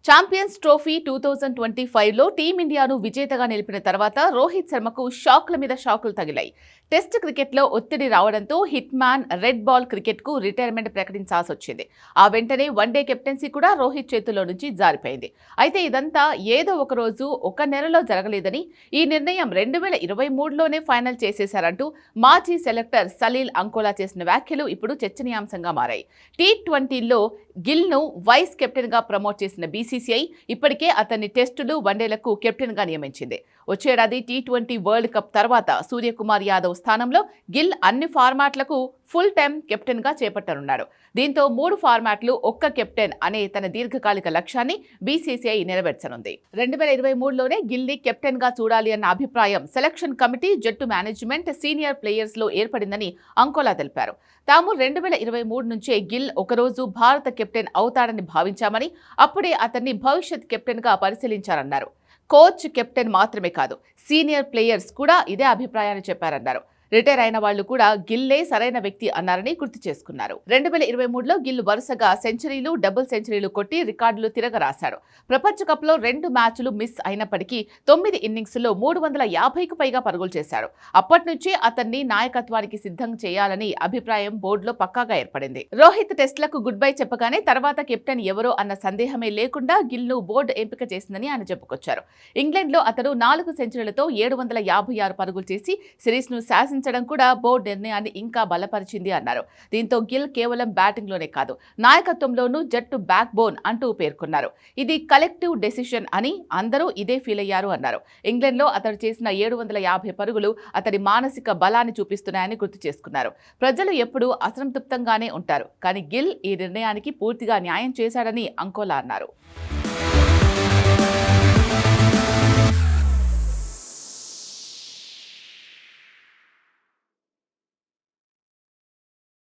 Champions trophy 2025లో టీమిండియాను విజేతగా నిలిపిన తర్వాత రోహిత్ శర్మకు షాక్ల మీద షాకులు తగిలాయి. టెస్ట్ క్రికెట్లో ఒత్తిడి రావడంతో హిట్ మ్యాన్ రెడ్ బాల్ క్రికెట్కు రిటైర్మెంట్ ప్రకటించాల్సి వచ్చింది. ఆ వెంటనే వన్డే కెప్టెన్సీ కూడా రోహిత్ చేతుల్లో నుంచి జారిపోయింది. అయితే ఇదంతా ఏదో ఒక రోజు ఒక నెలలో జరగలేదని, ఈ నిర్ణయం 2023లోనే ఫైనల్ చేసేశారంటూ మాజీ సెలెక్టర్ సలీల్ అంకోలా చేసిన వ్యాఖ్యలు ఇప్పుడు చర్చనీయాంశంగా మారాయి. టీ20లో గిల్ను వైస్ కెప్టెన్గా ప్రమోట్ చేసిన బీసీసీఐ ఇప్పటికే అతన్ని టెస్టులు, వన్డేలకు కెప్టెన్గా నియమించింది. వచ్చేడాది టీ20 వరల్డ్ కప్ తర్వాత సూర్యకుమార్ యాదవ్ స్థానంలో గిల్ అన్ని ఫార్మాట్లకు ఫుల్ టైం కెప్టెన్గా చేపట్టనున్నాడు. దీంతో 3 ఫార్మాట్లు ఒక్క కెప్టెన్ అనే తన దీర్ఘకాలిక లక్ష్యాన్ని బీసీసీఐ నెరవేర్చనుంది. 2023లోనే గిల్ని కెప్టెన్గా చూడాలి అన్న అభిప్రాయం సెలక్షన్ కమిటీ, జట్టు మేనేజ్మెంట్, సీనియర్ ప్లేయర్స్లో ఏర్పడిందని అంకోలా తెలిపారు. తాము 2023 నుంచే గిల్ ఒకరోజు భారత కెప్టెన్ అవుతాడని భావించామని, అప్పుడే అతన్ని భవిష్యత్ కెప్టెన్గా పరిశీలించారన్నారు. కోచ్, కెప్టెన్ మాత్రమే కాదు, సీనియర్ ప్లేయర్స్ కూడా ఇదే అభిప్రాయాన్ని చెప్పారన్నారు. రిటైర్ అయిన వాళ్లు కూడా గిల్లే సరైన వ్యక్తి అన్నారని గుర్తు చేసుకున్నారు. 2023లో గిల్ వరుసగా సెంచరీలు, డబుల్ సెంచరీలు కొట్టి రికార్డులు తిరగరాశాడు. ప్రపంచ కప్లో 2 మ్యాచ్లు మిస్ అయినప్పటికీ 9 ఇన్నింగ్స్లో 350కు పైగా పరుగులు చేశాడు. అప్పటి నుంచే అతన్ని నాయకత్వానికి సిద్ధం చేయాలని అభిప్రాయం బోర్డులో పక్కాగా ఏర్పడింది. రోహిత్ టెస్టులకు గుడ్ బై చెప్పగానే తర్వాత కెప్టెన్ ఎవరో అన్న సందేహమే లేకుండా గిల్ను బోర్డు ఎంపిక చేసిందని ఆయన చెప్పుకొచ్చారు. ఇంగ్లాండ్లో అతను 4 సెంచరీలతో 756 పరుగులు చేసి సిరీస్ను శాసించడం కూడా బోర్డు నిర్ణయాన్ని ఇంకా బలపరిచింది అన్నారు. దీంతో గిల్ కేవలం బ్యాటింగ్లోనే కాదు, నాయకత్వంలోనూ జట్టు బ్యాక్ బోన్ అంటూ పేర్కొన్నారు. ఇది కలెక్టివ్ డెసిషన్ అని అందరూ ఇదే ఫీల్ అయ్యారు అన్నారు. ఇంగ్లాండ్లో అతడు చేసిన 750 పరుగులు అతడి మానసిక బలాన్ని చూపిస్తున్నాయని గుర్తు చేసుకున్నారు. ప్రజలు ఎప్పుడూ అసంతృప్తంగానే ఉంటారు, కానీ గిల్ ఈ నిర్ణయానికి పూర్తిగా న్యాయం చేశాడని అంకోలా అన్నారు.